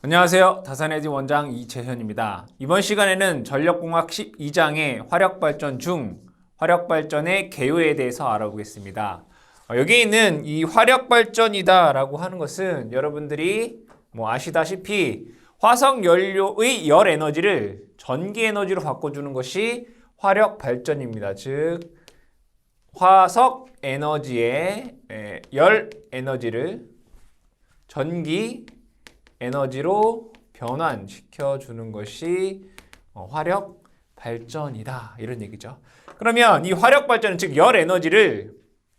안녕하세요. 다산에디 원장 이재현입니다. 이번 시간에는 전력공학 12장의 화력발전 중 화력발전의 개요에 대해서 알아보겠습니다. 여기 있는 이 화력발전이다 라고 하는 것은 여러분들이 아시다시피 화석 연료의 열 에너지를 전기 에너지로 바꿔주는 것이 화력발전입니다. 즉 화석 에너지의 열 에너지를 전기 에너지로 변환시켜 주는 것이 화력 발전이다 이런 얘기죠. 그러면 이 화력 발전은 즉 열 에너지를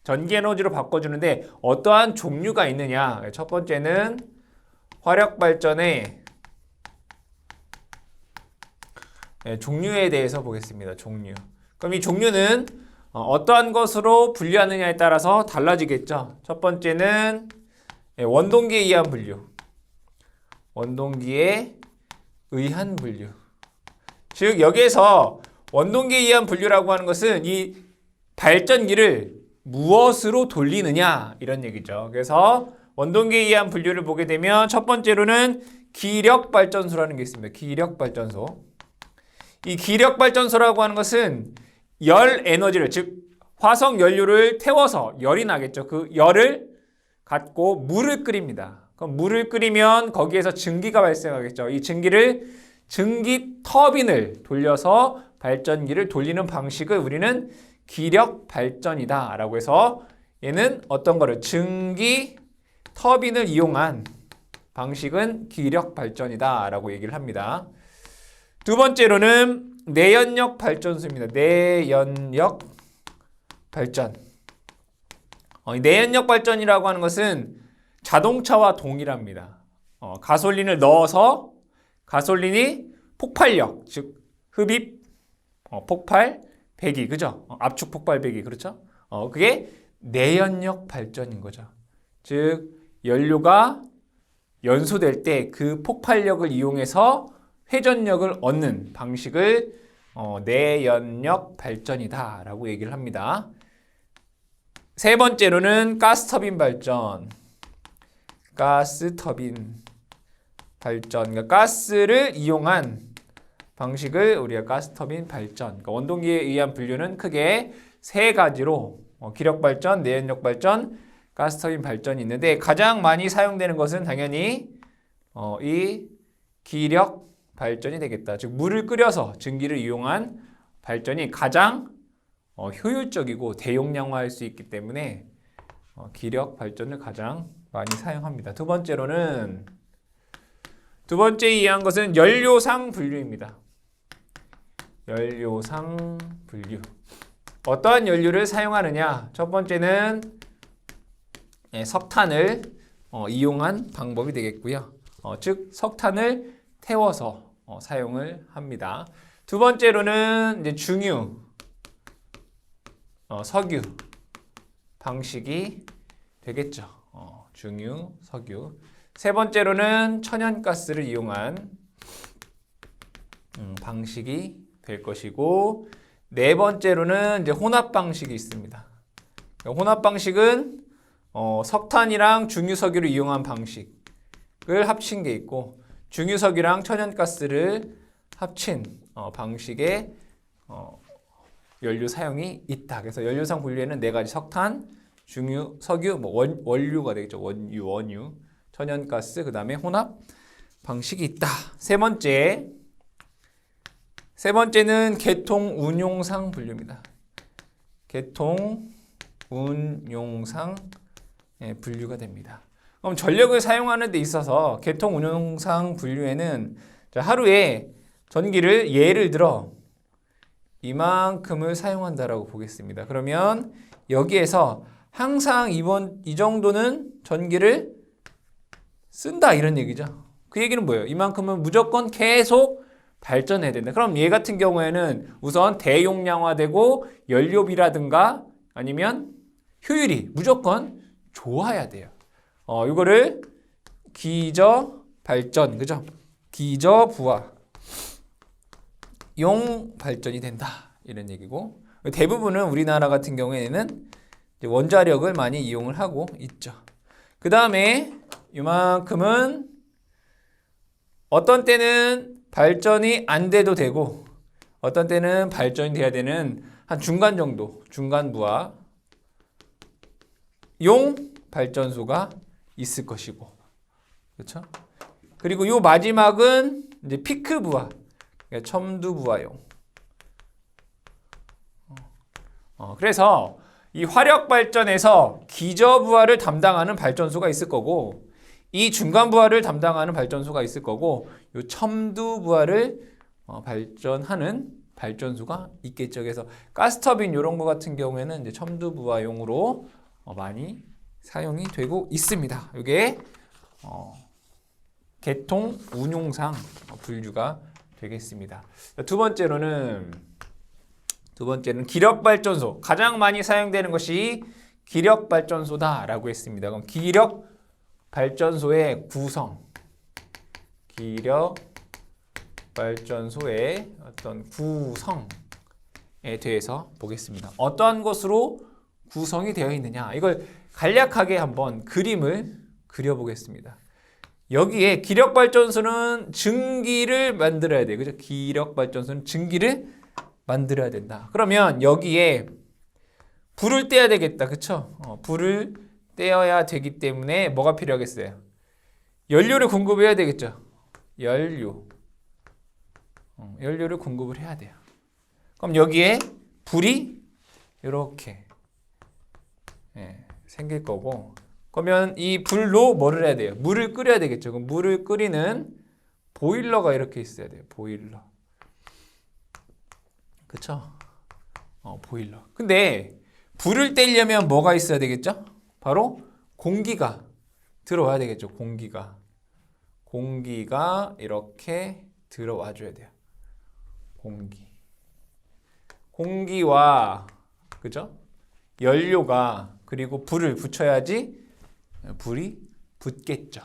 전기 에너지로 바꿔주는데 어떠한 종류가 있느냐? 첫 번째는 화력 발전의 종류에 대해서 보겠습니다. 종류. 그럼 이 종류는 어떠한 것으로 분류하느냐에 따라서 달라지겠죠. 첫 번째는 원동기에 의한 분류. 원동기에 의한 분류. 즉 여기에서 원동기에 의한 분류라고 하는 것은 이 발전기를 무엇으로 돌리느냐 이런 얘기죠. 그래서 원동기에 의한 분류를 보게 되면 첫 번째로는 기력발전소라는 게 있습니다. 기력발전소. 이 기력발전소라고 하는 것은 열 에너지를 즉 화석 연료를 태워서 열이 나겠죠. 그 열을 갖고 물을 끓입니다. 그럼 물을 끓이면 거기에서 증기가 발생하겠죠. 이 증기 터빈을 돌려서 발전기를 돌리는 방식을 우리는 기력 발전이다 라고 해서 얘는 어떤 거를 증기 터빈을 이용한 방식은 기력 발전이다 라고 얘기를 합니다. 두 번째로는 내연력 발전소입니다. 내연력 발전. 내연력 발전이라고 하는 것은 자동차와 동일합니다. 가솔린을 넣어서 가솔린이 폭발력, 즉 흡입, 폭발, 배기, 그죠? 압축 폭발 배기, 그렇죠? 그게 내연력 발전인 거죠. 즉 연료가 연소될 때 그 폭발력을 이용해서 회전력을 얻는 방식을 내연력 발전이다라고 얘기를 합니다. 세 번째로는 가스터빈 발전. 가스터빈 발전. 그러니까 가스를 이용한 방식을 우리가 가스터빈 발전. 그러니까 원동기에 의한 분류는 크게 세 가지로 기력 발전, 내연력 발전, 가스터빈 발전이 있는데 가장 많이 사용되는 것은 당연히 이 기력 발전이 되겠다. 즉 물을 끓여서 증기를 이용한 발전이 가장 효율적이고 대용량화할 수 있기 때문에 기력 발전을 가장 많이 사용합니다. 두 번째로는 두 번째 이해한 것은 연료상 분류입니다. 연료상 분류. 어떠한 연료를 사용하느냐? 첫 번째는 석탄을 이용한 방법이 되겠고요. 즉 석탄을 태워서 사용을 합니다. 두 번째로는 이제 중유, 석유 방식이 되겠죠. 중유, 석유. 세 번째로는 천연가스를 이용한 방식이 될 것이고 네 번째로는 이제 혼합 방식이 있습니다. 혼합 방식은 석탄이랑 중유석유를 이용한 방식을 합친 게 있고 중유석유랑 천연가스를 합친 방식의 연료 사용이 있다. 그래서 연료상 분류에는 네 가지 석탄, 중유, 석유, 원료가 되겠죠. 원유, 천연가스, 그 다음에 혼합 방식이 있다. 세 번째는 계통 운용상 분류입니다. 계통 운용상 분류가 됩니다. 그럼 전력을 사용하는 데 있어서 계통 운용상 분류에는 하루에 전기를 예를 들어 이만큼을 사용한다라고 보겠습니다. 그러면 여기에서 항상 이 정도는 전기를 쓴다 이런 얘기죠. 그 얘기는 뭐예요? 이만큼은 무조건 계속 발전해야 된다. 그럼 얘 같은 경우에는 우선 대용량화되고 연료비라든가 아니면 효율이 무조건 좋아야 돼요. 이거를 기저 발전, 그죠? 기저 부하 용 발전이 된다 이런 얘기고 대부분은 우리나라 같은 경우에는 원자력을 많이 이용을 하고 있죠. 그 다음에 이만큼은 어떤 때는 발전이 안 돼도 되고 어떤 때는 발전이 돼야 되는 한 중간 정도, 중간 부하 용 발전소가 있을 것이고, 그렇죠? 그리고 요 마지막은 이제 피크 부하, 그러니까 첨두 부하용. 그래서 이 화력 발전에서 기저 부하를 담당하는 발전소가 있을 거고, 이 중간 부하를 담당하는 발전소가 있을 거고, 요 첨두 부하를 발전하는 발전소가 있겠죠. 그래서 가스터빈 이런 거 같은 경우에는 이제 첨두 부하용으로 많이 사용이 되고 있습니다. 이게 개통 운용상 분류가 되겠습니다. 두 번째는 기력 발전소. 가장 많이 사용되는 것이 기력 발전소다라고 했습니다. 그럼 기력 발전소의 구성, 기력 발전소의 어떤 구성에 대해서 보겠습니다. 어떠한 것으로 구성이 되어 있느냐, 이걸 간략하게 한번 그림을 그려보겠습니다. 여기에 기력 발전소는 증기를 만들어야 돼요. 그죠? 기력 발전소는 증기를 만들어야 된다. 그러면 여기에 불을 떼야 되겠다. 그쵸? 불을 떼어야 되기 때문에 뭐가 필요하겠어요? 연료를 공급해야 되겠죠. 연료를 공급을 해야 돼요. 그럼 여기에 불이 이렇게 생길 거고, 그러면 이 불로 뭐를 해야 돼요? 물을 끓여야 되겠죠. 그럼 물을 끓이는 보일러가 이렇게 있어야 돼요. 보일러. 그쵸? 보일러. 근데 불을 떼려면 뭐가 있어야 되겠죠? 바로 공기가 들어와야 되겠죠. 공기가 이렇게 들어와 줘야 돼요. 공기와, 그죠? 연료가, 그리고 불을 붙여야지 불이 붙겠죠.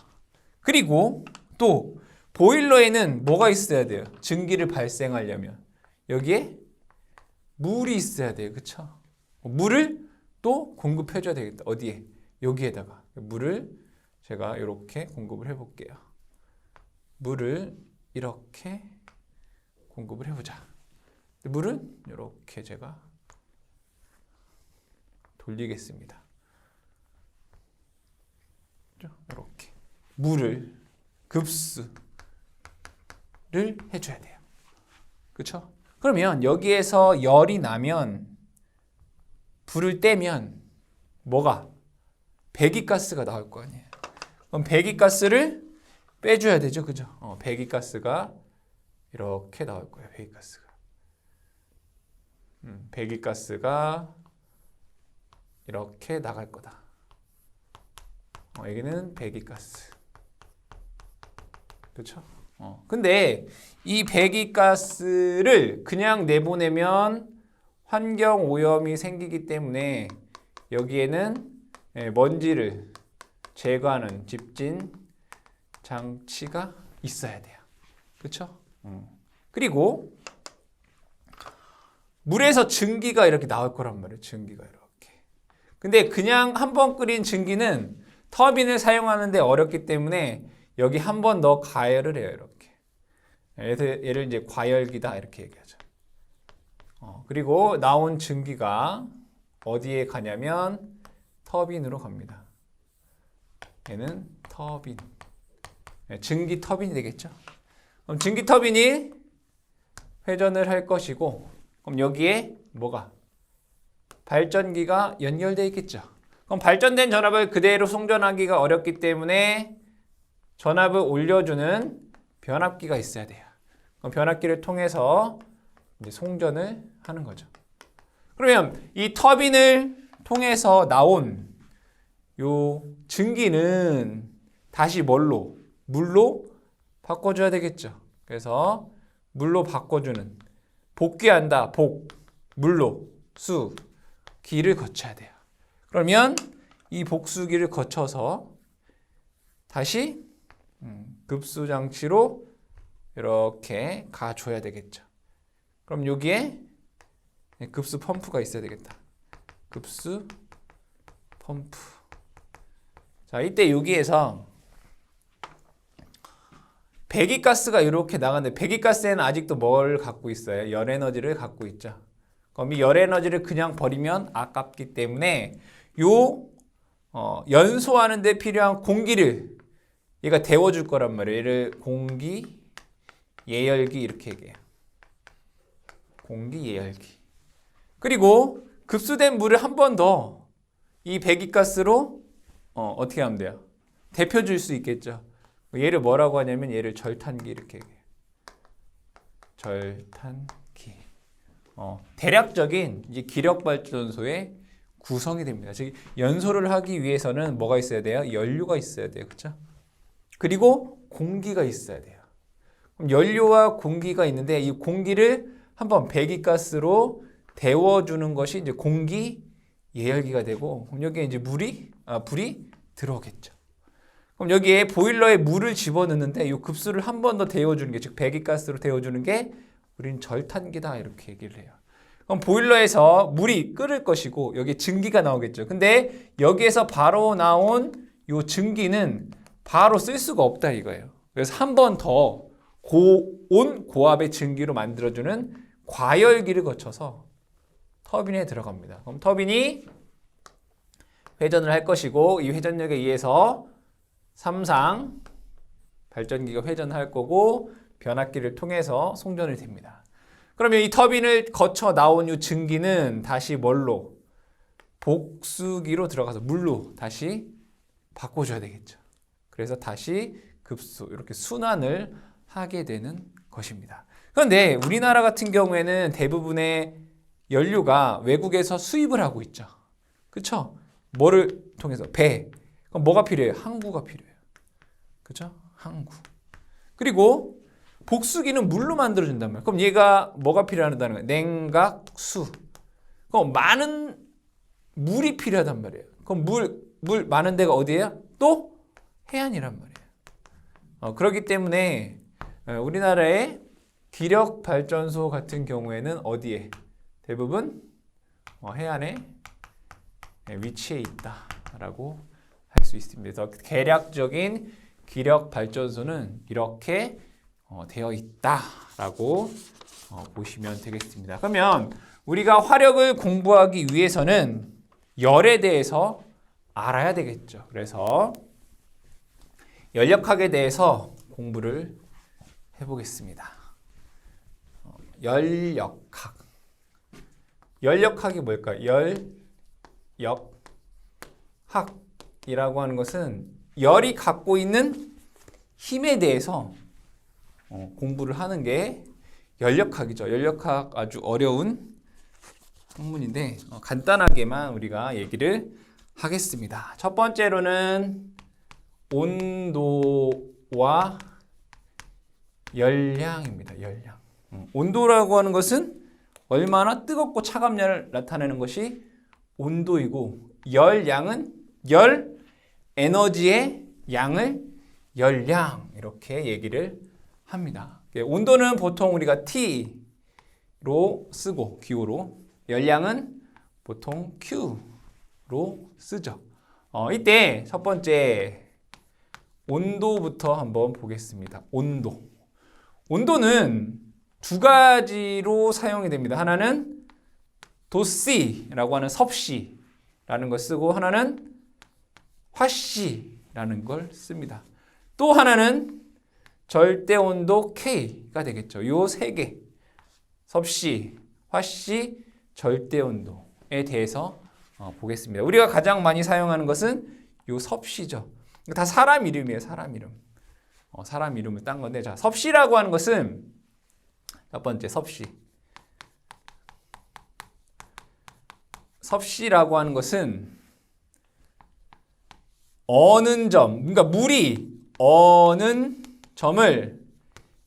그리고 또 보일러에는 뭐가 있어야 돼요? 증기를 발생하려면 여기에 물이 있어야 돼요. 그쵸? 물을 또 공급해 줘야 되겠다. 어디에? 여기에다가 물을 제가 이렇게 공급을 해 볼게요. 물을 이렇게 공급을 해보자. 물은 이렇게 제가 돌리겠습니다. 이렇게 물을 급수를 해줘야 돼요. 그렇죠? 그러면 여기에서 열이 나면, 불을 떼면 뭐가? 배기가스가 나올 거 아니에요. 그럼 배기가스를 빼줘야 되죠. 그죠? 배기가스가 이렇게 나올 거예요. 배기가스가 이렇게 나갈 거다. 여기는 배기가스. 그렇죠? 근데 이 배기가스를 그냥 내보내면 환경 오염이 생기기 때문에 여기에는 먼지를 제거하는 집진 장치가 있어야 돼요. 그렇죠? 그리고 물에서 증기가 이렇게 나올 거란 말이에요. 증기가 이렇게. 근데 그냥 한 번 끓인 증기는 터빈을 사용하는데 어렵기 때문에 여기 한 번 더 가열을 해요. 이렇게. 얘를 이제 과열기다 이렇게 얘기하죠. 그리고 나온 증기가 어디에 가냐면 터빈으로 갑니다. 얘는 터빈. 증기 터빈이 되겠죠. 그럼 증기 터빈이 회전을 할 것이고, 그럼 여기에 뭐가? 발전기가 연결되어 있겠죠. 그럼 발전된 전압을 그대로 송전하기가 어렵기 때문에 전압을 올려주는 변압기가 있어야 돼요. 그럼 변압기를 통해서 이제 송전을 하는 거죠. 그러면 이 터빈을 통해서 나온 요 증기는 다시 뭘로? 물로 바꿔줘야 되겠죠. 그래서 물로 바꿔주는, 복귀한다. 물로 기를 거쳐야 돼요. 그러면 이 복수기를 거쳐서 다시 급수 장치로 이렇게 가줘야 되겠죠. 그럼 여기에 급수 펌프가 있어야 되겠다. 급수 펌프. 자, 이때 여기에서 배기가스가 이렇게 나가는데 배기가스에는 아직도 뭘 갖고 있어요? 열에너지를 갖고 있죠. 그럼 이 열에너지를 그냥 버리면 아깝기 때문에 요 연소하는 데 필요한 공기를 얘가 데워줄 거란 말이에요. 얘를 공기 예열기 이렇게 얘기해요. 공기 예열기. 그리고 급수된 물을 한 번 더 이 배기가스로 어떻게 하면 돼요? 데펴줄 수 있겠죠. 얘를 뭐라고 하냐면 얘를 절탄기 이렇게 얘기해요. 절탄기. 대략적인 이제 기력발전소의 구성이 됩니다. 즉 연소를 하기 위해서는 뭐가 있어야 돼요? 연료가 있어야 돼요. 그렇죠? 그리고 공기가 있어야 돼요. 그럼 연료와 공기가 있는데 이 공기를 한번 배기가스로 데워주는 것이 이제 공기 예열기가 되고 그럼 여기에 이제 불이 들어오겠죠. 그럼 여기에 보일러에 물을 집어넣는데 이 급수를 한 번 더 데워주는 게 즉 배기가스로 데워주는 게 우리는 절탄기다 이렇게 얘기를 해요. 그럼 보일러에서 물이 끓을 것이고 여기 증기가 나오겠죠. 근데 여기에서 바로 나온 이 증기는 바로 쓸 수가 없다 이거예요. 그래서 한 번 더 고압의 증기로 만들어주는 과열기를 거쳐서 터빈에 들어갑니다. 그럼 터빈이 회전을 할 것이고 이 회전력에 의해서 3상 발전기가 회전할 거고 변압기를 통해서 송전이 됩니다. 그러면 이 터빈을 거쳐 나온 이 증기는 다시 뭘로? 복수기로 들어가서 물로 다시 바꿔줘야 되겠죠. 그래서 다시 급수 이렇게 순환을 하게 되는 것입니다. 그런데 우리나라 같은 경우에는 대부분의 연료가 외국에서 수입을 하고 있죠. 그렇죠? 뭐를 통해서? 배. 그럼 뭐가 필요해요? 항구가 필요해요. 그렇죠? 항구. 그리고 복수기는 물로 만들어준단 말이에요. 그럼 얘가 뭐가 필요하다는 거예요? 냉각수. 그럼 많은 물이 필요하단 말이에요. 그럼 물 많은 데가 어디예요? 또 해안이란 말이에요. 그렇기 때문에 우리나라의 기력발전소 같은 경우에는 어디에? 대부분 해안에 위치해 있다라고 할 수 있습니다. 그래서 계략적인 기력발전소는 이렇게 되어 있다라고 보시면 되겠습니다. 그러면 우리가 화력을 공부하기 위해서는 열에 대해서 알아야 되겠죠. 그래서 연력학에 대해서 공부를 해보겠습니다. 연력학. 연력학이 뭘까요? 연력학이라고 하는 것은 열이 갖고 있는 힘에 대해서 공부를 하는 게 연력학이죠. 연력학 아주 어려운 학문인데 간단하게만 우리가 얘기를 하겠습니다. 첫 번째로는 온도와 열량입니다. 열량. 온도라고 하는 것은 얼마나 뜨겁고 차갑냐를 나타내는 것이 온도이고 열량은 열 에너지의 양을 열량 이렇게 얘기를 합니다. 온도는 보통 우리가 T로 쓰고 기호로 열량은 보통 Q로 쓰죠. 이때 첫 번째 온도부터 한번 보겠습니다. 온도는 두 가지로 사용이 됩니다. 하나는 도씨라고 하는 섭씨라는 걸 쓰고 하나는 화씨라는 걸 씁니다. 또 하나는 절대온도 K가 되겠죠. 이 세 개, 섭씨, 화씨, 절대온도에 대해서 보겠습니다. 우리가 가장 많이 사용하는 것은 이 섭씨죠. 다 사람 이름이에요. 사람 이름. 사람 이름을 딴 건데 자, 섭씨라고 하는 것은 첫 번째 섭씨. 섭씨라고 하는 것은 어는 점, 그러니까 물이 어는 점을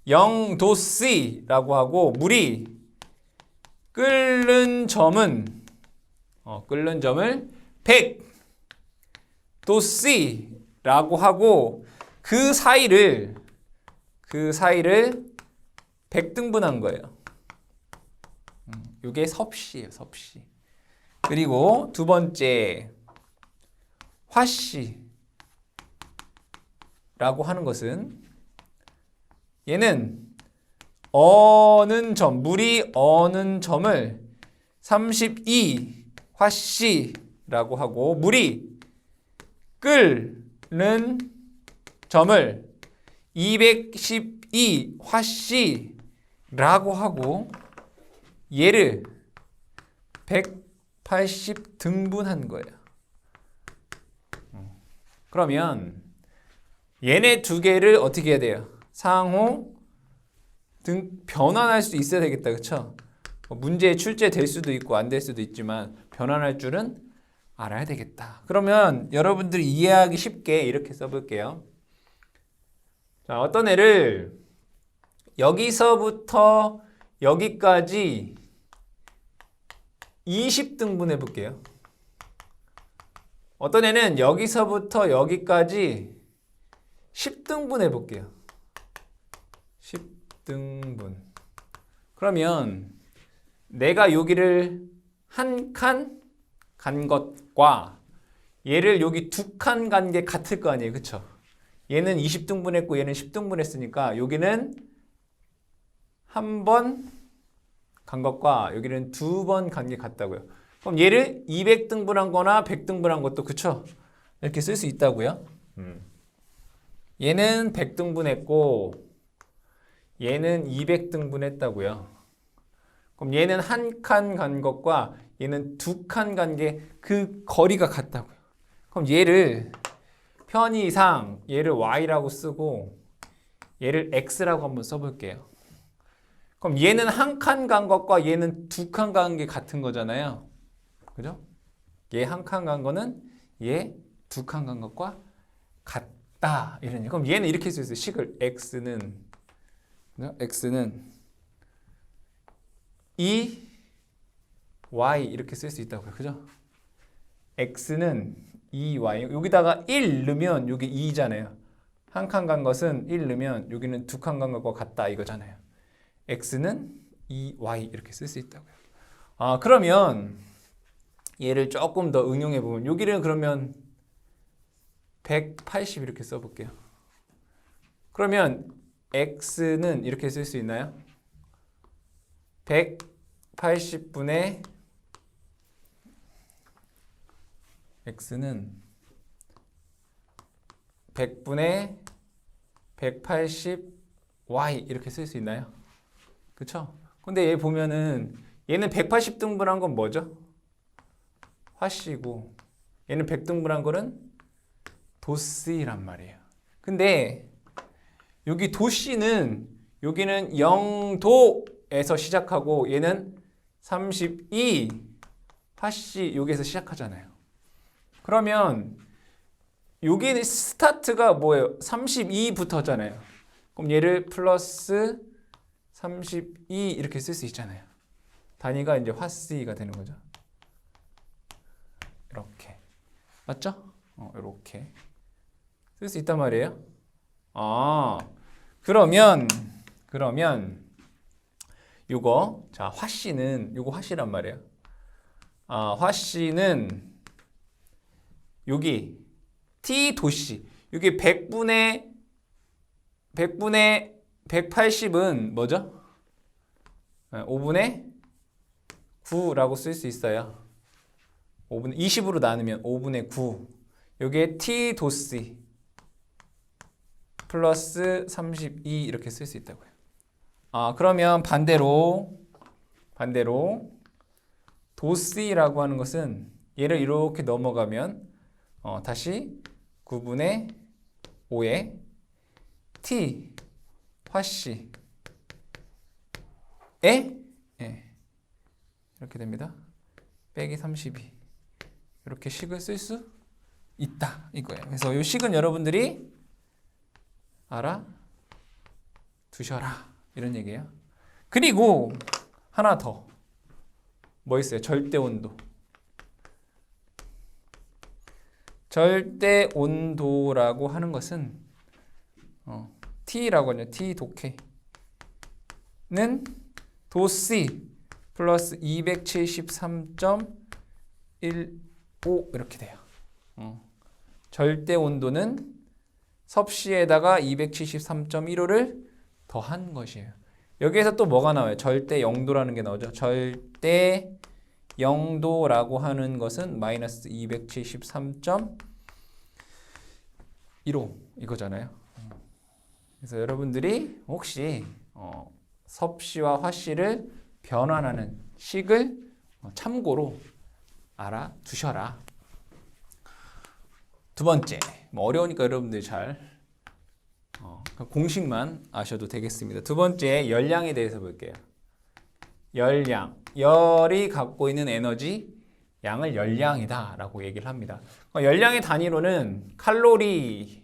0도씨라고 하고 물이 끓는 점을 100도씨라고 하고 그 사이를 100등분한 거예요. 이게 섭씨예요, 섭씨. 그리고 두 번째 화씨라고 하는 것은 얘는 어는 점, 물이 어는 점을 32 화씨라고 하고 물이 끓는 점을 212 화씨라고 하고 얘를 180 등분한 거예요. 그러면 얘네 두 개를 어떻게 해야 돼요? 상호 변환할 수 있어야 되겠다. 그쵸? 문제에 출제될 수도 있고 안 될 수도 있지만 변환할 줄은 알아야 되겠다. 그러면 여러분들이 이해하기 쉽게 이렇게 써볼게요. 자, 어떤 애를 여기서부터 여기까지 20등분 해볼게요. 어떤 애는 여기서부터 여기까지 10등분 해볼게요. 10등분. 그러면 내가 여기를 한 칸 간 것과 얘를 여기 두 칸 간 게 같을 거 아니에요. 그쵸? 얘는 20등분 했고 얘는 10등분 했으니까 여기는 한 번 간 것과 여기는 두 번 간 게 같다고요. 그럼 얘를 200등분한 거나 100등분한 것도 그쵸? 이렇게 쓸 수 있다고요. 얘는 100등분 했고 얘는 200등분 했다고요. 그럼 얘는 한 칸 간 것과 얘는 두 칸 간 게 그 거리가 같다고요. 그럼 얘를 편의상 얘를 y라고 쓰고 얘를 x라고 한번 써볼게요. 그럼 얘는 한 칸 간 것과 얘는 두 칸 간 게 같은 거잖아요. 그죠? 얘 한 칸 간 거는 얘 두 칸 간 것과 같다. 이러니. 그럼 얘는 이렇게 쓸 수 있어요. 식을 x는 2y 이렇게 쓸 수 있다고요. 그죠? x는 2y. 여기다가 1 넣으면 여기 2잖아요. 한 칸 간 것은 1 넣으면 여기는 두 칸 간 것과 같다 이거잖아요. x는 2y 이렇게 쓸 수 있다고요. 아, 그러면 얘를 조금 더 응용해 보면 여기를 그러면 180 이렇게 써 볼게요. 그러면 x는 이렇게 쓸 수 있나요? 180분의 x는 100분의 180y 이렇게 쓸 수 있나요? 그쵸? 근데 얘 보면은 얘는 180등분한 건 뭐죠? 화씨고 얘는 100등분한 거는 도씨란 말이에요. 근데 여기 도씨는 여기는 0도에서 시작하고 얘는 32 화씨 여기에서 시작하잖아요. 그러면 여기 스타트가 뭐예요? 32부터잖아요. 그럼 얘를 플러스 32 이렇게 쓸 수 있잖아요. 단위가 이제 화씨가 되는 거죠. 이렇게. 맞죠? 이렇게 쓸 수 있단 말이에요. 아, 그러면 요거 자 화씨는 요거 화씨란 말이에요. 아, 화씨는 여기 t 도씨 여기 100분의 180은 뭐죠? 5분의 9라고 쓸 수 있어요. 5분 20으로 나누면 5분의 9. 여기에 t 도씨 플러스 32 이렇게 쓸 수 있다고요. 아, 그러면 반대로 도씨라고 하는 것은 얘를 이렇게 넘어가면 다시 9분의 5에 t 화씨 이렇게 됩니다. 빼기 32 이렇게 식을 쓸 수 있다 이거예요. 그래서 이 식은 여러분들이 알아 두셔라 이런 얘기예요. 그리고 하나 더 뭐 있어요? 절대 온도. 절대 온도라고 하는 것은 T라고 하죠. T 독해는 도C 플러스 273.15 이렇게 돼요. 절대 온도는 섭씨에다가 273.15를 더한 것이에요. 여기에서 또 뭐가 나와요? 절대 영도라는 게 나오죠. 절대 영도라고 하는 것은 마이너스 273.15 이거잖아요. 그래서 여러분들이 혹시 섭씨와 화씨를 변환하는 식을 참고로 알아두셔라. 두 번째, 뭐 어려우니까 여러분들이 잘 공식만 아셔도 되겠습니다. 두 번째, 열량에 대해서 볼게요. 열량, 열이 갖고 있는 에너지 양을 열량이다 라고 얘기를 합니다. 열량의 단위로는 칼로리라는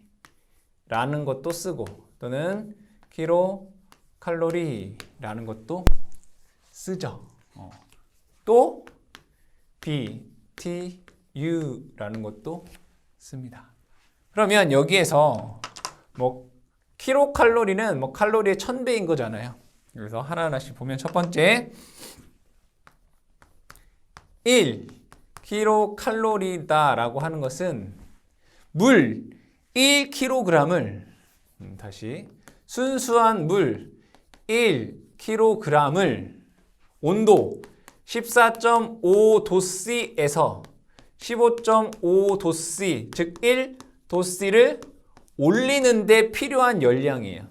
것도 쓰고 또는 킬로칼로리라는 것도 쓰죠. 또 BTU라는 것도 씁니다. 그러면 여기에서 뭐 킬로칼로리는 뭐 칼로리의 1000배인 거잖아요. 그래서 하나하나씩 보면 첫 번째 1 킬로칼로리다라고 하는 것은 물 1kg을 다시 순수한 물 1kg을 온도 14.5도씨에서 15.5도씨 즉 1도씨를 올리는 데 필요한 열량이에요.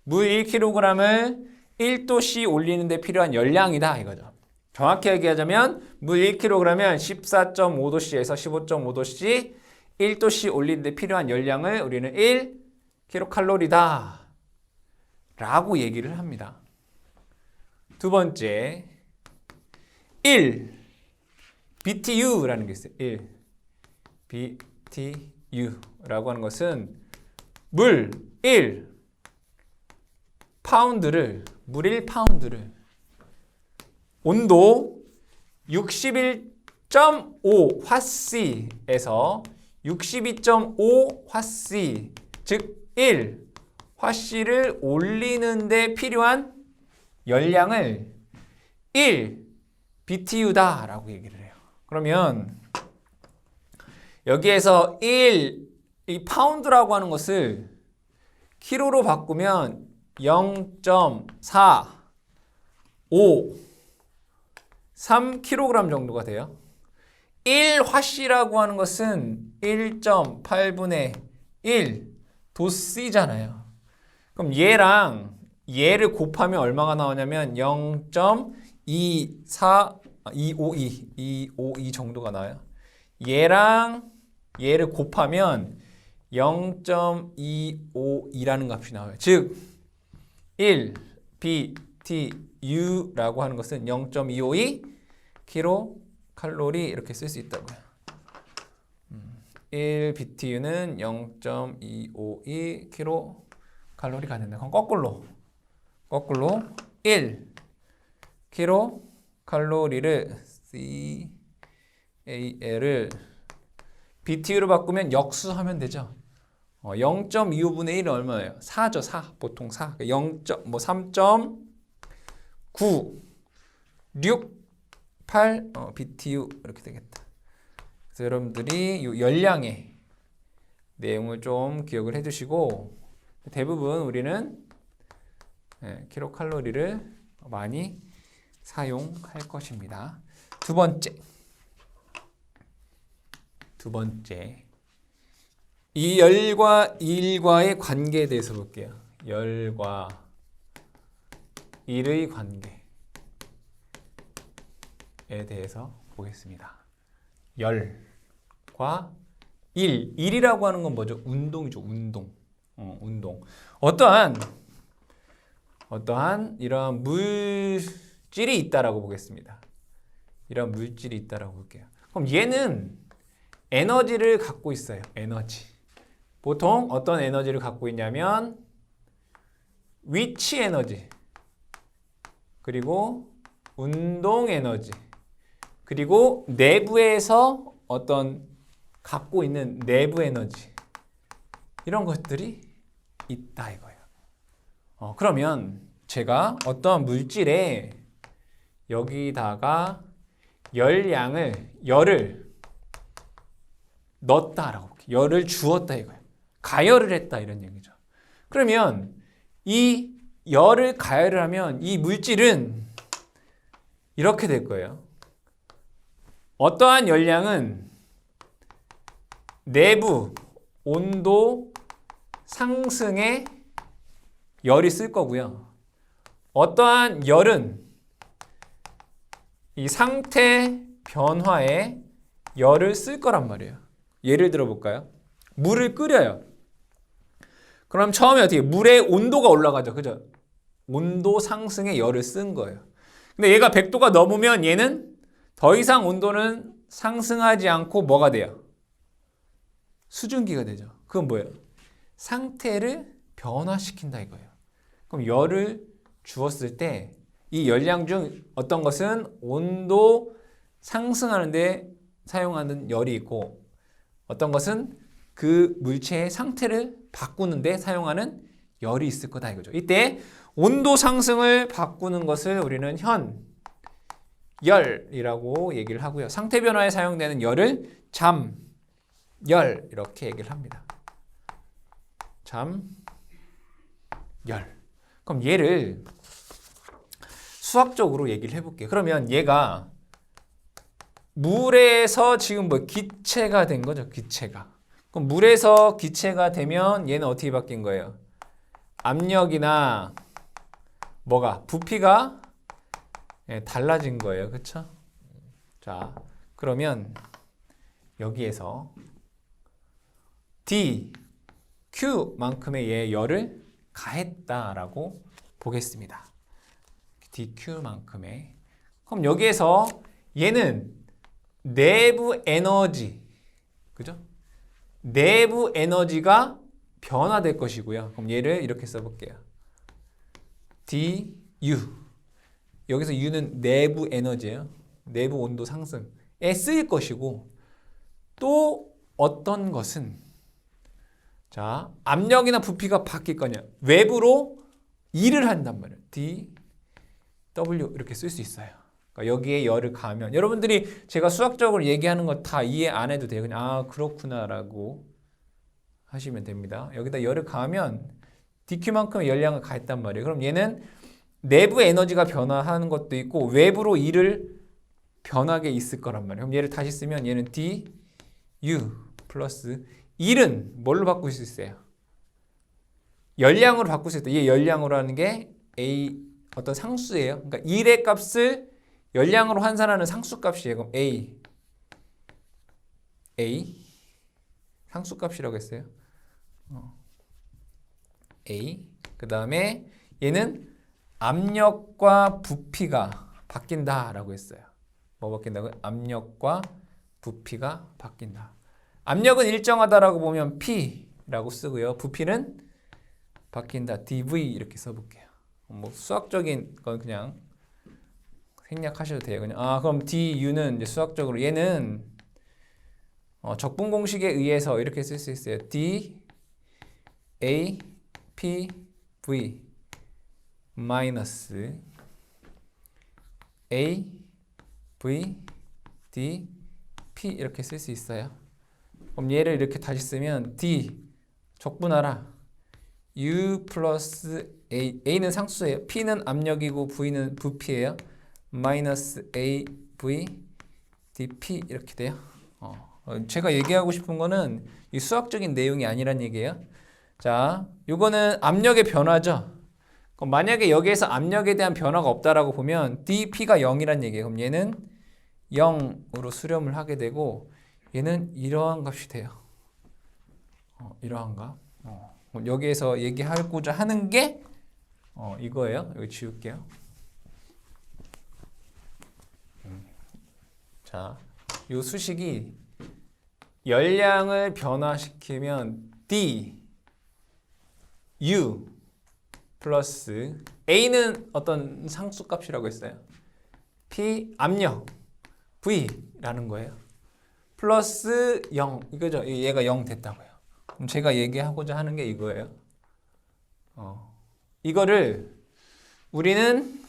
물 1kg을 1도씨 올리는 데 필요한 열량이다 이거죠. 정확히 얘기하자면 물 1kg면 14.5도씨에서 15.5도씨 1도씨 올리는 데 필요한 열량을 우리는 1kcal다 라고 얘기를 합니다. 두 번째 1 BTU라는 게 있어요. 1 BTU라고 하는 것은 물 1 파운드를 물 1파운드를 온도 61.5 화씨에서 62.5 화씨 즉 1 화씨를 올리는 데 필요한 열량을 1 BTU다 라고 얘기를 해요. 그러면 여기에서 1 이 파운드라고 하는 것을 키로로 바꾸면 0.4 5 3kg 정도가 돼요. 1화씨라고 하는 것은 1.8분의 1 도씨잖아요. 그럼 얘를 곱하면 얼마가 나오냐면 0.252 정도가 나와요. 얘랑 얘를 곱하면 0.252라는 값이 나와요. 즉 1 BTU라고 하는 것은 0.252 킬로칼로리 이렇게 쓸 수 있다고요. 1 BTU는 0.252 킬로칼로리가 된다. 그럼 거꾸로 1 킬로칼로리를 CAL을 BTU로 바꾸면 역수하면 되죠. 0.25분의 1은 얼마예요? 4죠. 4. 보통 4. 3.8 BTU 이렇게 되겠다. 그래서 여러분들이 이 열량의 내용을 좀 기억을 해주시고 대부분 우리는 킬로칼로리를 많이 사용할 것입니다. 두 번째 이 열과 일과의 관계에 대해서 볼게요. 열과 일의 관계에 대해서 보겠습니다. 열과 일이라고 하는 건 뭐죠? 운동이죠. 운동. 어떠한 이러한 물질이 있다라고 보겠습니다. 이러한 물질이 있다라고 볼게요. 그럼 얘는 에너지를 갖고 있어요. 에너지. 보통 어떤 에너지를 갖고 있냐면 위치 에너지, 그리고 운동 에너지, 그리고 내부에서 어떤 갖고 있는 내부 에너지 이런 것들이 있다 이거예요. 그러면 제가 어떤 물질에 여기다가 열을 넣었다라고 열을 주었다 이거예요. 가열을 했다 이런 얘기죠. 그러면 이 열을 가열을 하면 이 물질은 이렇게 될 거예요. 어떠한 열량은 내부 온도 상승에 열이 쓸 거고요. 어떠한 열은 이 상태 변화에 열을 쓸 거란 말이에요. 예를 들어 볼까요? 물을 끓여요. 그럼 처음에 어떻게 물의 온도가 올라가죠. 그죠? 온도 상승에 열을 쓴 거예요. 근데 얘가 100도가 넘으면 얘는 더 이상 온도는 상승하지 않고 뭐가 돼요? 수증기가 되죠. 그건 뭐예요? 상태를 변화시킨다 이거예요. 그럼 열을 주었을 때 이 열량 중 어떤 것은 온도 상승하는데 사용하는 열이 있고 어떤 것은 그 물체의 상태를 바꾸는데 사용하는 열이 있을 거다 이거죠. 이때 온도 상승을 바꾸는 것을 우리는 현열이라고 얘기를 하고요. 상태 변화에 사용되는 열을 잠열 이렇게 얘기를 합니다. 잠열. 그럼 얘를 수학적으로 얘기를 해볼게요. 그러면 얘가 물에서 지금 뭐 기체가 된 거죠. 기체가. 그럼 물에서 기체가 되면 얘는 어떻게 바뀐 거예요? 압력이나 뭐가 부피가 달라진 거예요. 그렇죠? 자, 그러면 여기에서 D, Q만큼의 얘 열을 가했다라고 보겠습니다. dq만큼의. 그럼 여기에서 얘는 내부 에너지, 그죠? 내부 에너지가 변화될 것이고요. 그럼 얘를 이렇게 써볼게요. du. 여기서 u는 내부 에너지예요. 내부 온도 상승에 쓰일 것이고 또 어떤 것은 자 압력이나 부피가 바뀔 거냐? 외부로 일을 한단 말이에요. W 이렇게 쓸 수 있어요. 그러니까 여기에 열을 가하면 여러분들이 제가 수학적으로 얘기하는 거 다 이해 안 해도 돼요. 그냥 아 그렇구나라고 하시면 됩니다. 여기다 열을 가하면 dq만큼의 열량을 가했단 말이에요. 그럼 얘는 내부 에너지가 변화하는 것도 있고 외부로 일을 변하게 있을 거란 말이에요. 그럼 얘를 다시 쓰면 얘는 du 플러스 일은 뭘로 바꿀 수 있어요? 열량으로 바꿀 수 있다. 이 열량으로 하는 게 A 어떤 상수예요. 그러니까 1의 값을 열량으로 환산하는 상수값이에요. 그럼 A 상수값이라고 했어요. A 그 다음에 얘는 압력과 부피가 바뀐다라고 했어요. 뭐 바뀐다고요? 압력과 부피가 바뀐다. 압력은 일정하다라고 보면 P라고 쓰고요. 부피는 바뀐다. dV 이렇게 써볼게요. 뭐 수학적인 건 그냥 생략하셔도 돼요. 그냥 그럼 du는 이제 수학적으로 얘는 적분 공식에 의해서 이렇게 쓸 수 있어요. d a p v 마이너스 a v d p 이렇게 쓸 수 있어요. 그럼 얘를 이렇게 다시 쓰면 d 적분하라 u 플러스 A는 상수예요. P는 압력이고 V는 부피예요. 마이너스 AV dP 이렇게 돼요. 제가 얘기하고 싶은 거는 이 수학적인 내용이 아니란 얘기예요. 자, 요거는 압력의 변화죠. 그럼 만약에 여기에서 압력에 대한 변화가 없다라고 보면 dP가 0이란 얘기예요. 그럼 얘는 0으로 수렴을 하게 되고 얘는 이러한 값이 돼요. 이러한 값. 여기에서 얘기하고자 하는 게 이거예요. 여기 지울게요. 자, 이 수식이 열량을 변화시키면 D, U 플러스 A는 어떤 상수값이라고 했어요. P 압력, V라는 거예요. 플러스 0 이거죠. 얘가 0 됐다고요. 그럼 제가 얘기하고자 하는 게 이거예요. 이거를 우리는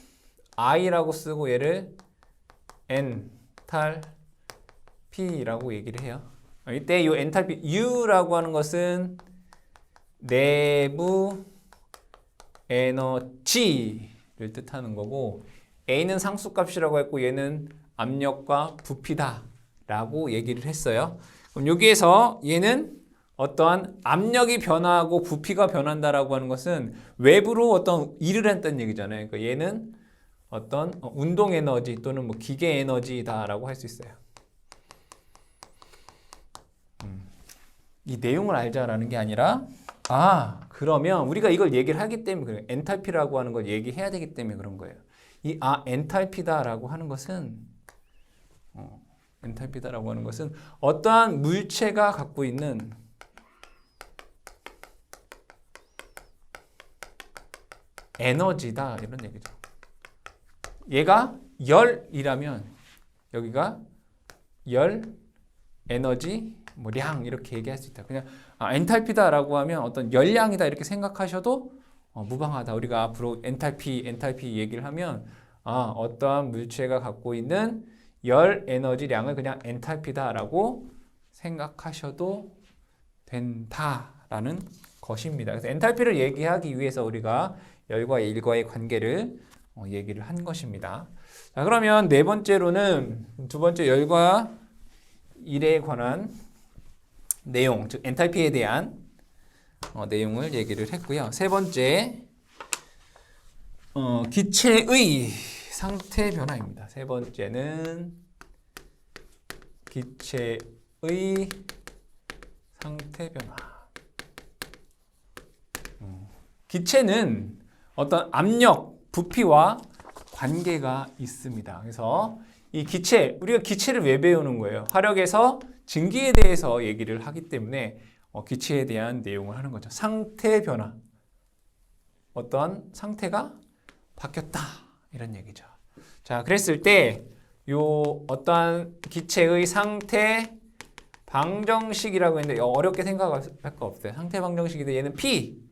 I라고 쓰고 얘를 엔탈피라고 얘기를 해요. 이때 이 엔탈피 U라고 하는 것은 내부 에너지를 뜻하는 거고 A는 상수값이라고 했고 얘는 압력과 부피다 라고 얘기를 했어요. 그럼 여기에서 얘는 어떠한 압력이 변화하고 부피가 변한다라고 하는 것은 외부로 어떤 일을 했다는 얘기잖아요. 그러니까 얘는 어떤 운동 에너지 또는 뭐 기계 에너지다라고 할 수 있어요. 이 내용을 알자라는 게 아니라 그러면 우리가 이걸 얘기를 하기 때문에 그래요. 엔탈피라고 하는 걸 얘기해야 되기 때문에 그런 거예요. 엔탈피다라고 하는 것은 엔탈피다라고 하는 것은 어떠한 물체가 갖고 있는 에너지다 이런 얘기죠. 얘가 열이라면 여기가 열, 에너지, 뭐 량 이렇게 얘기할 수 있다. 그냥 엔탈피다라고 하면 어떤 열량이다 이렇게 생각하셔도 무방하다. 우리가 앞으로 엔탈피 얘기를 하면 어떠한 물체가 갖고 있는 열 에너지량을 그냥 엔탈피다라고 생각하셔도 된다라는 것입니다. 그래서 엔탈피를 얘기하기 위해서 우리가 열과 일과의 관계를 얘기를 한 것입니다. 자, 그러면 네 번째로는 두 번째 열과 일에 관한 내용, 즉 엔탈피에 대한 내용을 얘기를 했고요. 세 번째 기체의 상태 변화입니다. 세 번째는 기체의 상태 변화. 기체는 어떤 압력, 부피와 관계가 있습니다. 그래서 이 기체, 우리가 기체를 왜 배우는 거예요? 화력에서 증기에 대해서 얘기를 하기 때문에 기체에 대한 내용을 하는 거죠. 상태 변화. 어떠한 상태가 바뀌었다. 이런 얘기죠. 자, 그랬을 때 요 어떠한 기체의 상태 방정식이라고 했는데 어렵게 생각할 거 없어요. 상태 방정식인데 얘는 P,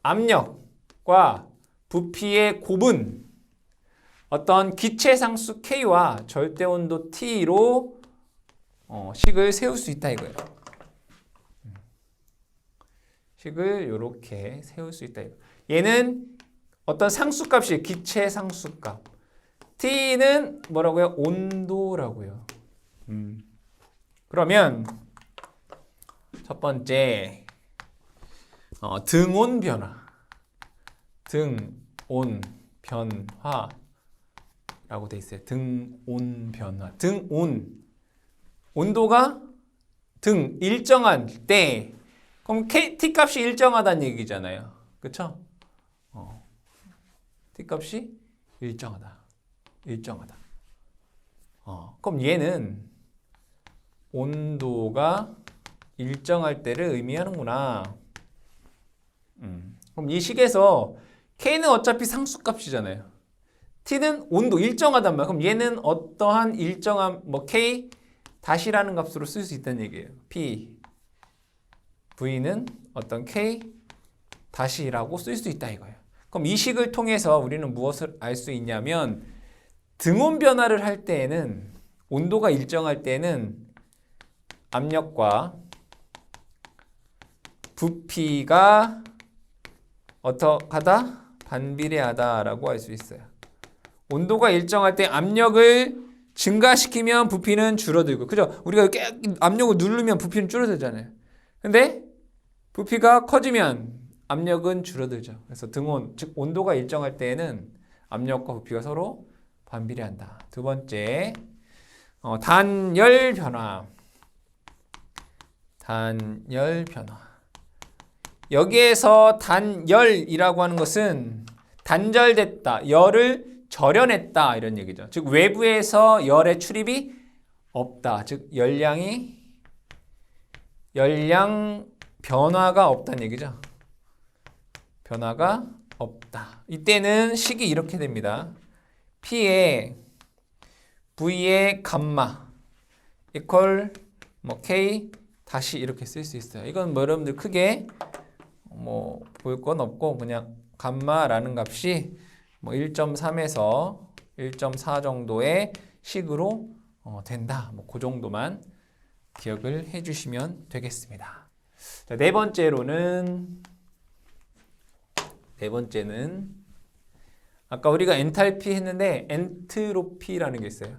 압력과 부피의 곱은 어떤 기체 상수 K와 절대 온도 T로 식을 세울 수 있다 이거예요. 식을 이렇게 세울 수 있다 이거. 얘는 어떤 상수값이 기체 상수값. T는 뭐라고요? 온도라고요. 그러면 첫 번째 등온 변화. 등온 변화라고 돼 있어요. 등온 변화. 등온 온도가 일정한 때 그럼 T 값이 일정하다는 얘기잖아요. 그렇죠? T 값이 일정하다. 그럼 얘는 온도가 일정할 때를 의미하는구나. 그럼 이 식에서 K는 어차피 상수값이잖아요. T는 온도 일정하단 말이야. 그럼 얘는 어떠한 일정한 K 다시라는 값으로 쓸 수 있다는 얘기예요. P V는 어떤 K 다시라고 쓸 수 있다 이거예요. 그럼 이 식을 통해서 우리는 무엇을 알 수 있냐면 등온 변화를 할 때에는 온도가 일정할 때는 압력과 부피가 어떡하다? 반비례하다라고 할 수 있어요. 온도가 일정할 때 압력을 증가시키면 부피는 줄어들고, 그죠? 우리가 압력을 누르면 부피는 줄어들잖아요. 근데 부피가 커지면 압력은 줄어들죠. 그래서 등온, 즉 온도가 일정할 때에는 압력과 부피가 서로 반비례한다. 두 번째, 단열 변화. 여기에서 단열이라고 하는 것은 단절됐다, 열을 절연했다 이런 얘기죠. 즉 외부에서 열의 출입이 없다. 즉 열량 변화가 없다는 얘기죠. 변화가 없다. 이때는 식이 이렇게 됩니다. P에 V의 감마 이퀄 K 다시 이렇게 쓸 수 있어요. 이건 여러분들 크게 볼 건 없고 그냥 감마라는 값이 1.3에서 1.4 정도의 식으로 된다. 그 정도만 기억을 해주시면 되겠습니다. 자, 네 번째로는 네 번째는 아까 우리가 엔탈피 했는데 엔트로피라는 게 있어요.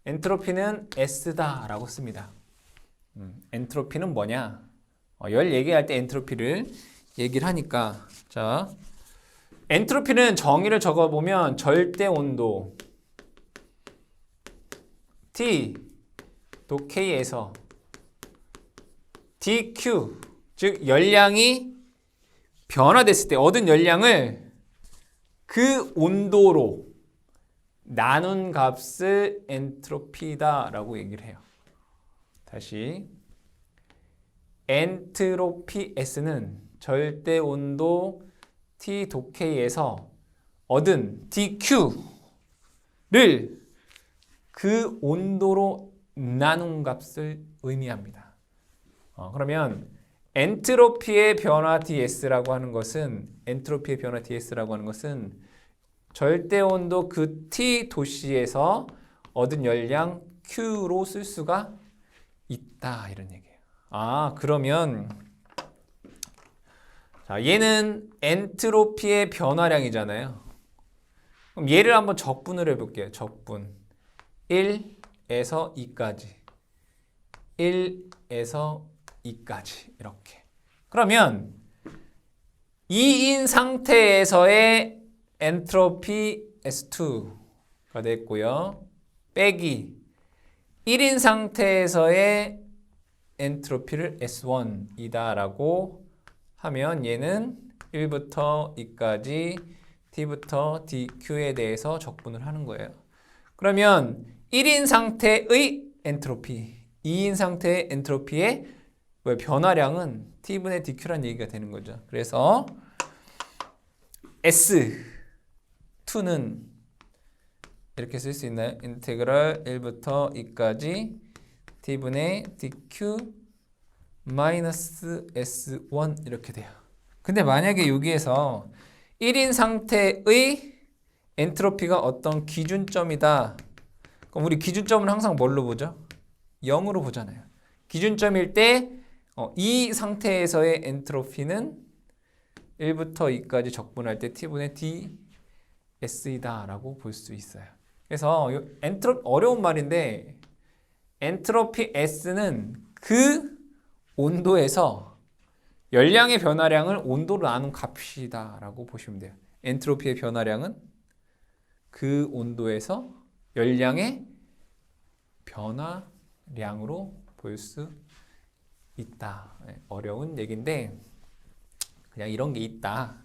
엔트로피는 S다라고 씁니다. 엔트로피는 뭐냐? 열 얘기할 때 엔트로피를 얘기를 하니까 자, 엔트로피는 정의를 적어보면 절대 온도 T 도 K에서 dQ 즉 열량이 변화됐을 때 얻은 열량을 그 온도로 나눈 값을 엔트로피다라고 얘기를 해요. 다시 엔트로피 S는 절대 온도 T 도 K에서 얻은 dQ를 그 온도로 나눈 값을 의미합니다. 그러면 엔트로피의 변화 ds라고 하는 것은 절대 온도 그 T 도시에서 얻은 열량 Q로 쓸 수가 있다 이런 얘기예요. 그러면 자, 얘는 엔트로피의 변화량이잖아요. 그럼 얘를 한번 적분을 해볼게요. 적분 1에서 2까지 1에서 2까지 이렇게. 그러면 2인 상태에서의 엔트로피 S2가 됐고요. 빼기 1인 상태에서의 엔트로피를 S1이다 라고 하면 얘는 1부터 2까지 T부터 dQ에 대해서 적분을 하는 거예요. 그러면 1인 상태의 엔트로피, 2인 상태의 엔트로피의 변화량은 T분의 dQ라는 얘기가 되는 거죠. 그래서 S2는 이렇게 쓸 수 있나요? 인테그랄 1부터 2까지 T분의 dQ 마이너스 S1 이렇게 돼요. 근데 만약에 여기에서 1인 상태의 엔트로피가 어떤 기준점이다. 그럼 우리 기준점은 항상 뭘로 보죠? 0으로 보잖아요. 기준점일 때 이 상태에서의 엔트로피는 1부터 2까지 적분할 때 T분의 ds이다 라고 볼 수 있어요. 그래서 어려운 말인데 엔트로피 S는 그 온도에서 열량의 변화량을 온도로 나눈 값이다 라고 보시면 돼요. 엔트로피의 변화량은 그 온도에서 열량의 변화량으로 볼 수 있다. 어려운 얘기인데 그냥 이런 게 있다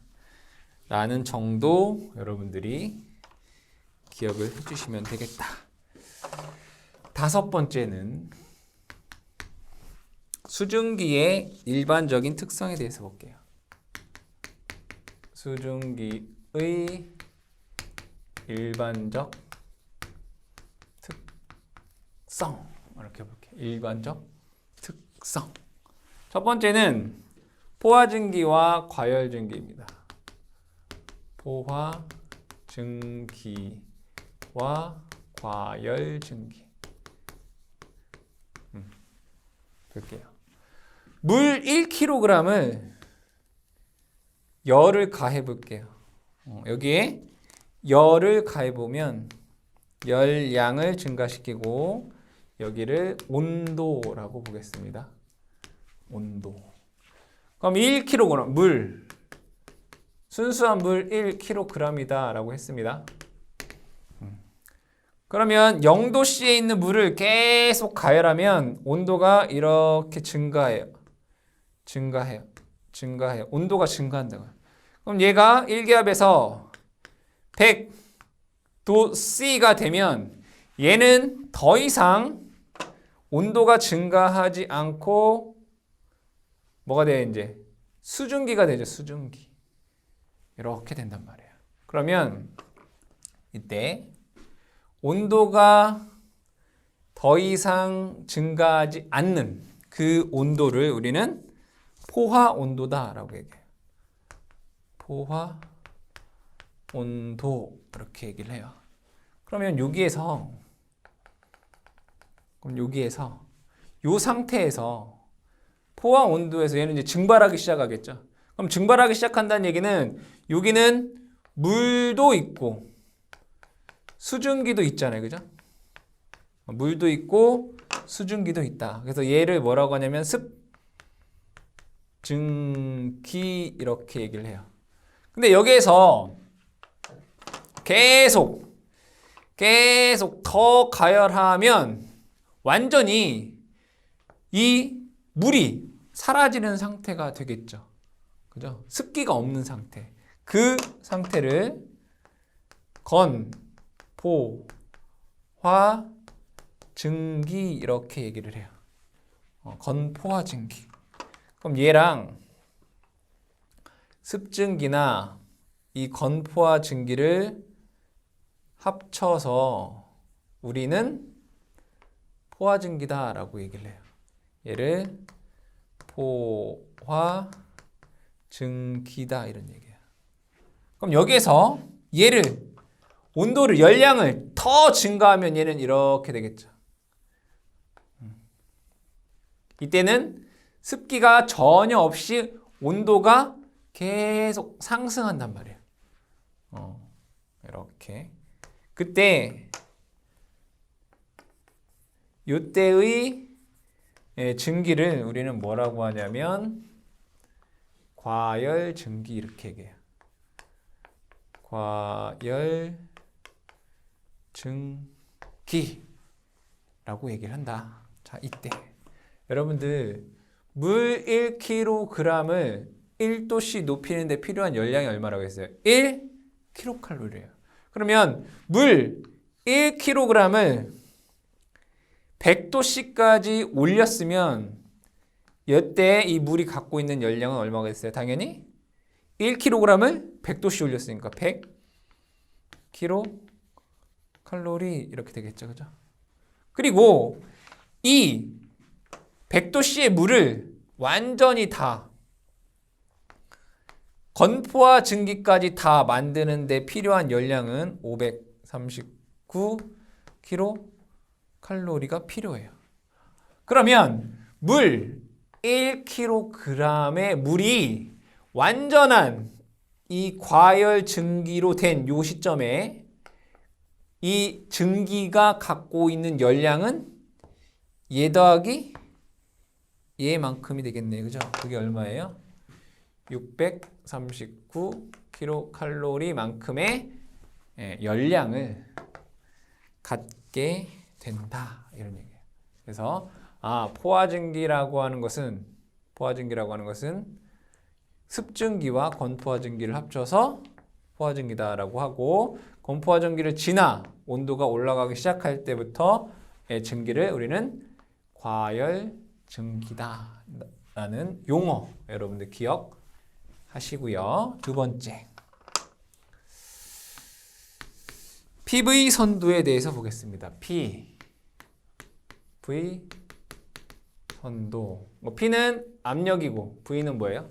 라는 정도 여러분들이 기억을 해주시면 되겠다. 다섯 번째는 수증기의 일반적인 특성에 대해서 볼게요. 수증기의 일반적 특성 이렇게 볼게요. 일반적 특성. 첫 번째는 포화증기와 과열증기입니다. 포화증기와 과열증기. 볼게요. 물 1kg을 열을 가해 볼게요. 여기에 열을 가해 보면 열량을 증가시키고 여기를 온도라고 보겠습니다. 온도. 그럼 1kg 물 순수한 물 1kg이다 라고 했습니다. 그러면 0도씨에 있는 물을 계속 가열하면 온도가 이렇게 증가해요. 온도가 증가한다고요. 그럼 얘가 1기압에서 100도C가 되면 얘는 더 이상 온도가 증가하지 않고 뭐가 돼요? 이제 수증기가 되죠. 수증기. 이렇게 된단 말이에요. 그러면 이때 온도가 더 이상 증가하지 않는 그 온도를 우리는 포화 온도다라고 얘기해요. 포화 온도 이렇게 얘기를 해요. 그러면 여기에서 이 상태에서 포화 온도에서 얘는 이제 증발하기 시작하겠죠. 그럼 증발하기 시작한다는 얘기는 여기는 물도 있고 수증기도 있잖아요. 그죠? 물도 있고 수증기도 있다. 그래서 얘를 뭐라고 하냐면 습증기 이렇게 얘기를 해요. 근데 여기에서 계속 더 가열하면 완전히 이 물이 사라지는 상태가 되겠죠. 그죠? 습기가 없는 상태. 그 상태를 건포화 증기 이렇게 얘기를 해요. 건포화 증기. 그럼 얘랑 습증기나 이 건포화 증기를 합쳐서 우리는 포화 증기다라고 얘기를 해요. 얘를 포화 증기다 이런 얘기예요. 그럼 여기에서 얘를 온도를 열량을 더 증가하면 얘는 이렇게 되겠죠. 이때는 습기가 전혀 없이 온도가 계속 상승한단 말이에요. 이렇게. 그때 이때의 증기를 우리는 뭐라고 하냐면 과열 증기 이렇게 얘기해요. 과열 증기라고 얘기를 한다. 자, 이때 여러분들 물 1kg을 1도씨 높이는 데 필요한 열량이 얼마라고 했어요? 1kcal예요. 그러면 물 1kg을 100도씨까지 올렸으면 이때 이 물이 갖고 있는 열량은 얼마가 됐어요? 당연히 1kg을 100도씨 올렸으니까 100kcal 이렇게 되겠죠. 그죠? 그리고 이 100도씨의 물을 완전히 다 건포화 증기까지 다 만드는 데 필요한 열량은 539kcal가 필요해요. 그러면 물 1kg의 물이 완전한 이 과열 증기로 된 요 시점에 이 증기가 갖고 있는 열량은 얘 더하기 얘만큼이 되겠네요. 그죠? 그게 얼마예요? 639kcal만큼의 열량을 갖게 된다. 이런 얘기예요. 그래서 포화증기라고 하는 것은 습증기와 건포화증기를 합쳐서 포화증기다라고 하고, 건포화증기를 지나 온도가 올라가기 시작할 때부터 증기를 우리는 과열증기다라는 용어 여러분들 기억하시고요. 두 번째, PV 선도에 대해서 보겠습니다. PV 선도. P는 압력이고 V는 뭐예요?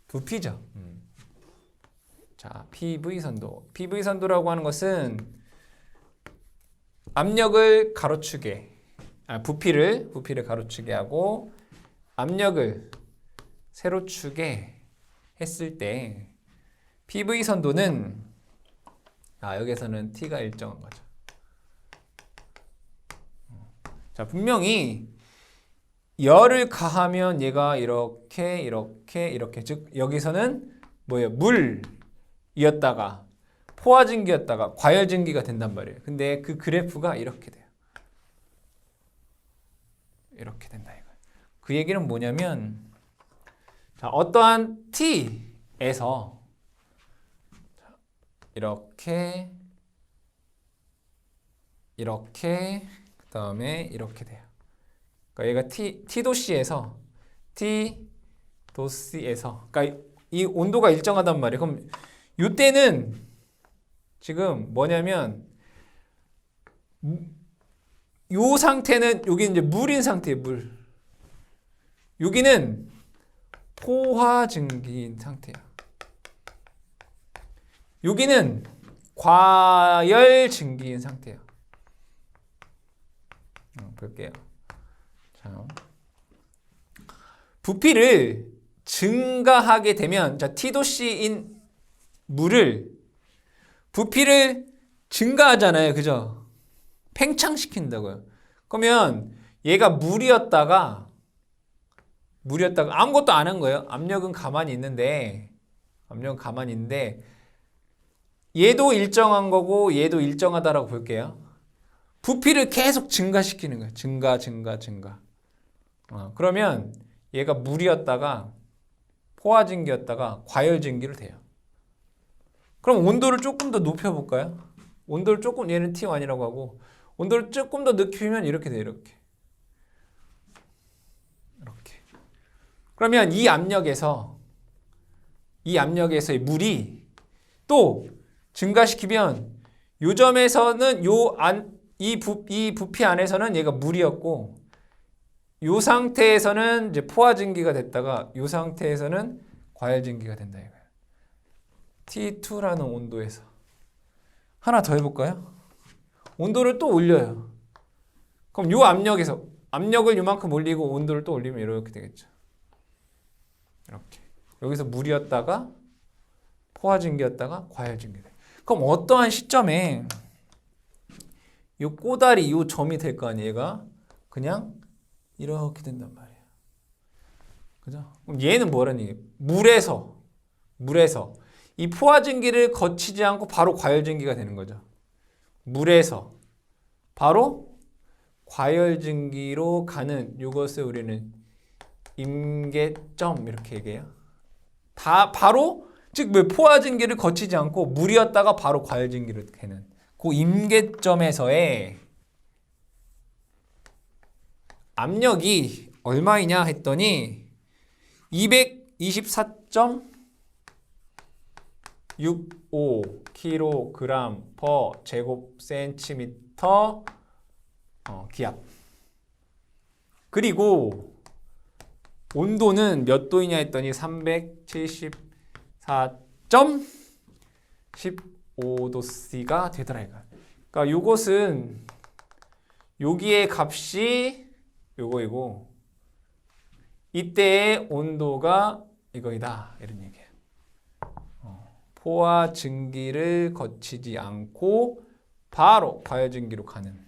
부피죠. 자, PV 선도. PV 선도라고 하는 것은 압력을 가로추게, 부피를 가로추게 하고 압력을 세로추게 했을 때 PV 선도는 여기서는 T가 일정한 거죠. 자, 분명히 열을 가하면 얘가 이렇게 즉 여기서는 뭐예요? 물이었다가 포화증기였다가 과열증기가 된단 말이에요. 근데 그 그래프가 이렇게 돼요. 이렇게 된다 이거예요. 그 얘기는 뭐냐면, 자, 어떠한 T에서 이렇게 그다음에 이렇게 돼요. 그러니까 얘가 T도씨에서 그러니까 이 온도가 일정하단 말이에요. 그럼 이때는 지금 뭐냐면 요 상태는 여기 이제 물인 상태예요. 물. 여기는 포화증기인 상태야. 여기는 과열증기인 상태야. 볼게요. 자, 부피를 증가하게 되면 자, T도씨인 물을 부피를 증가하잖아요. 그죠? 팽창시킨다고요. 그러면 얘가 물이었다가 아무것도 안 한 거예요. 압력은 가만히 있는데 얘도 일정한 거고 얘도 일정하다라고 볼게요. 부피를 계속 증가시키는 거예요. 증가. 그러면 얘가 물이었다가 포화증기였다가 과열증기로 돼요. 그럼 온도를 조금 더 높여볼까요? 온도를 조금, 얘는 T1이라고 하고 온도를 조금 더 높이면 이렇게 돼요. 이렇게. 그러면 이 압력에서의 물이 또 증가시키면 요 점에서는 이 부피 안에서는 얘가 물이었고 요 상태에서는 이제 포화증기가 됐다가 요 상태에서는 과열증기가 된다 이거예요. T2라는 온도에서 하나 더 해볼까요? 온도를 또 올려요. 그럼 요 압력에서 압력을 요만큼 올리고 온도를 또 올리면 이렇게 되겠죠. 이렇게 여기서 물이었다가 포화증기였다가 과열증기. 그럼 어떠한 시점에 이 꼬다리 이 점이 될 거 아니에요. 얘가 그냥 이렇게 된단 말이에요. 그죠? 그럼 얘는 뭐라는 얘기예요? 물에서 이 포화증기를 거치지 않고 바로 과열증기가 되는 거죠. 물에서 바로 과열증기로 가는 이것을 우리는 임계점 이렇게 얘기해요. 다 바로 즉 포화증기를 거치지 않고 물이었다가 바로 과열증기로 되는 그 임계점에서의 압력이 얼마이냐 했더니 224.65 kg per 제곱센티미터 기압. 그리고 온도는 몇 도이냐 했더니 374.15도씨가 되더라 이거. 그러니까 요것은 여기의 값이 요거이고 이때의 온도가 이거이다 이런 얘기예요. 포화 증기를 거치지 않고 바로 과열증기로 가는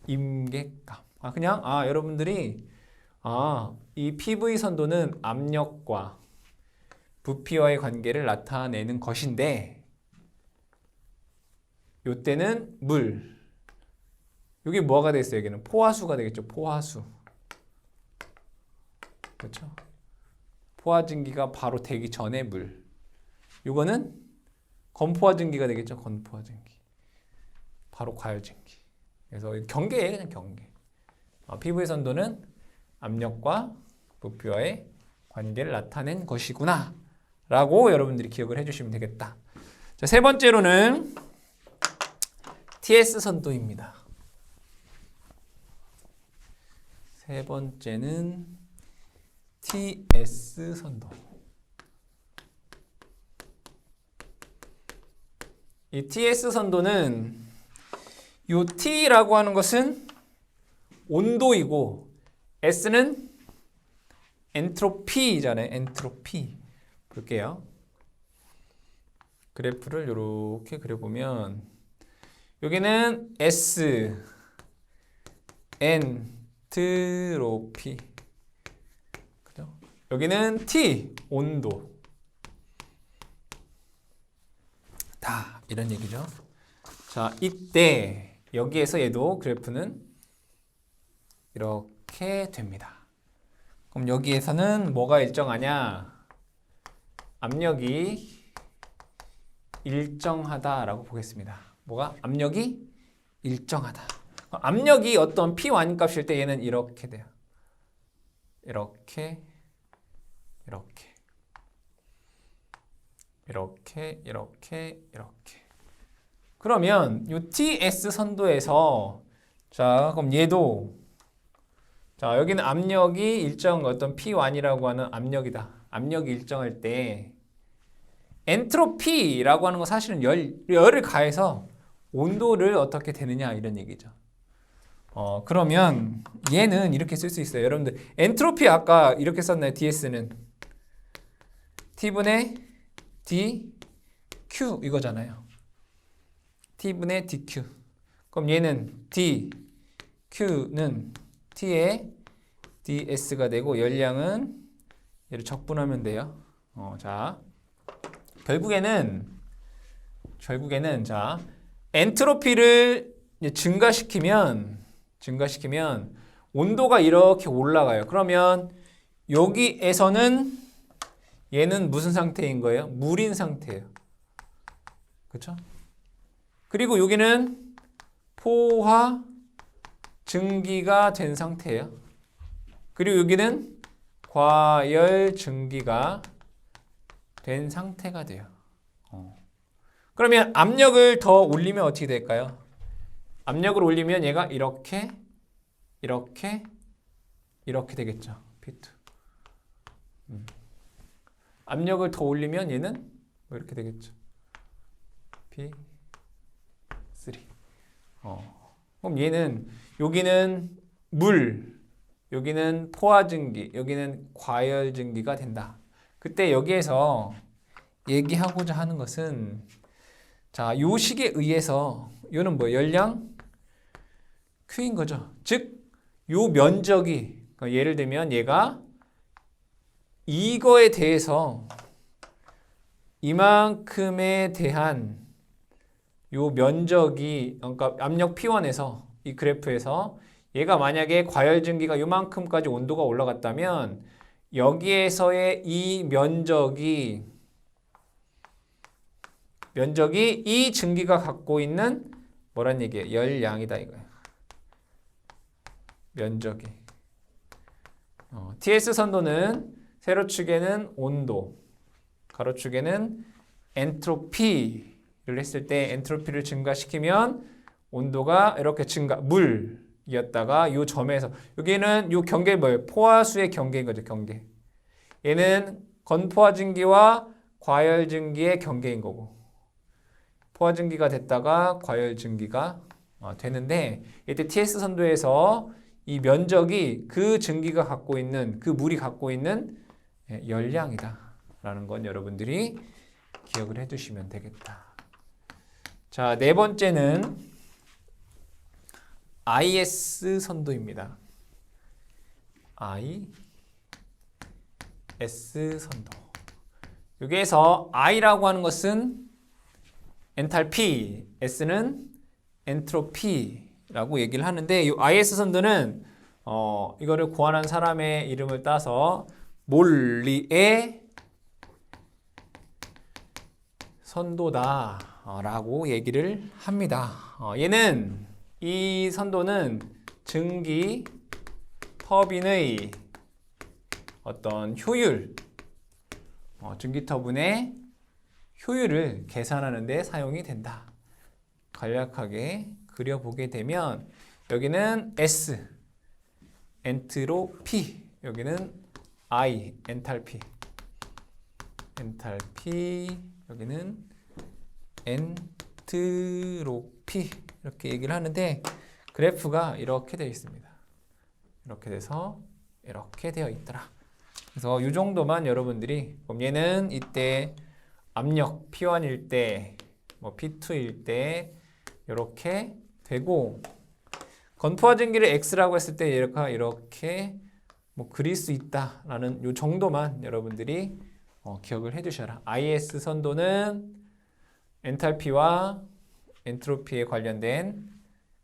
임계값. 그냥 여러분들이 이 PV 선도는 압력과 부피와의 관계를 나타내는 것인데 요때는 물. 여기 뭐가 되겠어요? 여기는 포화수가 되겠죠. 포화수. 그렇죠? 포화증기가 바로 되기 전에 물. 요거는 건포화증기가 되겠죠. 건포화증기. 바로 과열증기. 그래서 경계예요. 그냥 경계. PV의 선도는 압력과 부피와의 관계를 나타낸 것이구나 라고 여러분들이 기억을 해주시면 되겠다. 자, 세 번째로는 TS 선도입니다. 세 번째는 TS 선도. 이 TS 선도는 요 T라고 하는 것은 온도이고 S는 엔트로피잖아요. 엔트로피. 볼게요. 그래프를 이렇게 그려보면 여기는 S 엔트로피. 그죠? 여기는 T 온도. 다 이런 얘기죠. 자, 이때 여기에서 얘도 그래프는 이렇게 됩니다. 그럼 여기에서는 뭐가 일정하냐? 압력이 일정하다라고 보겠습니다. 뭐가? 압력이 일정하다. 압력이 어떤 P1 값일 때 얘는 이렇게 돼요. 이렇게 그러면 이 TS 선도에서 자, 그럼 얘도 자, 여기는 압력이 일정 어떤 P1이라고 하는 압력이다. 압력이 일정할 때 엔트로피라고 하는 건 사실은 열을 가해서 온도를 어떻게 되느냐 이런 얘기죠. 그러면 얘는 이렇게 쓸 수 있어요. 여러분들 엔트로피 아까 이렇게 썼나요? DS는 T분의 DQ 이거잖아요. T분의 DQ. 그럼 얘는 DQ는 T의 DS가 되고 열량은 얘를 적분하면 돼요. 자, 결국에는 자 엔트로피를 증가시키면 온도가 이렇게 올라가요. 그러면 여기에서는 얘는 무슨 상태인 거예요? 물인 상태예요. 그렇죠? 그리고 여기는 포화 증기가 된 상태예요. 그리고 여기는 과열 증기가 된 상태가 돼요. 그러면 압력을 더 올리면 어떻게 될까요? 압력을 올리면 얘가 이렇게 되겠죠. P2. 압력을 더 올리면 얘는 뭐 이렇게 되겠죠. P3. 그럼 얘는 여기는 물, 여기는 포화증기, 여기는 과열증기가 된다. 그때 여기에서 얘기하고자 하는 것은 자, 요 식에 의해서 요는 뭐 열량 Q인 거죠. 즉, 요 면적이 그러니까 예를 들면 얘가 이거에 대해서 이만큼에 대한 요 면적이 그러니까 압력 P1에서 이 그래프에서 얘가 만약에 과열증기가 요만큼까지 온도가 올라갔다면 여기에서의 이 면적이 이 증기가 갖고 있는 뭐란 얘기예요? 열량이다 이거예요. 면적이. TS 선도는 세로축에는 온도, 가로축에는 엔트로피를 했을 때 엔트로피를 증가시키면 온도가 이렇게 물이었다가 이 점에서 여기는 이 경계 뭐예요? 포화수의 경계인 거죠. 경계. 얘는 건포화증기와 과열증기의 경계인 거고 포화증기가 됐다가 과열증기가 되는데 이때 TS 선도에서 이 면적이 그 증기가 갖고 있는 그 물이 갖고 있는 열량이다 라는 건 여러분들이 기억을 해 두시면 되겠다. 자, 네 번째는 IS 선도입니다. IS 선도. 여기에서 I라고 하는 것은 엔탈피, S는 엔트로피라고 얘기를 하는데 이 IS 선도는 이거를 고안한 사람의 이름을 따서 몰리의 선도다라고 얘기를 합니다. 얘는 이 선도는 증기 터빈의 어떤 효율, 증기 터빈의 효율을 계산하는 데 사용이 된다. 간략하게 그려보게 되면 여기는 S, 엔트로피, 여기는 I, 엔탈피, 여기는 엔트로피 이렇게 얘기를 하는데 그래프가 이렇게 되어 있습니다. 이렇게 돼서 이렇게 되어 있더라. 그래서 이 정도만 여러분들이 그럼 얘는 이때 압력 P1일 때, 뭐 P2일 때 이렇게 되고 건포화증기를 X라고 했을 때 이렇게 뭐 그릴 수 있다라는 이 정도만 여러분들이 기억을 해두셔라. IS 선도는 엔탈피와 엔트로피에 관련된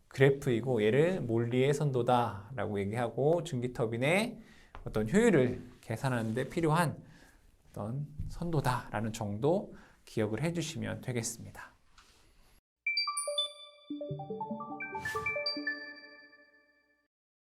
그래프이고 얘를 몰리의 선도다라고 얘기하고 증기터빈의 어떤 효율을 계산하는 데 필요한 어떤 선도다라는 정도 기억을 해주시면 되겠습니다.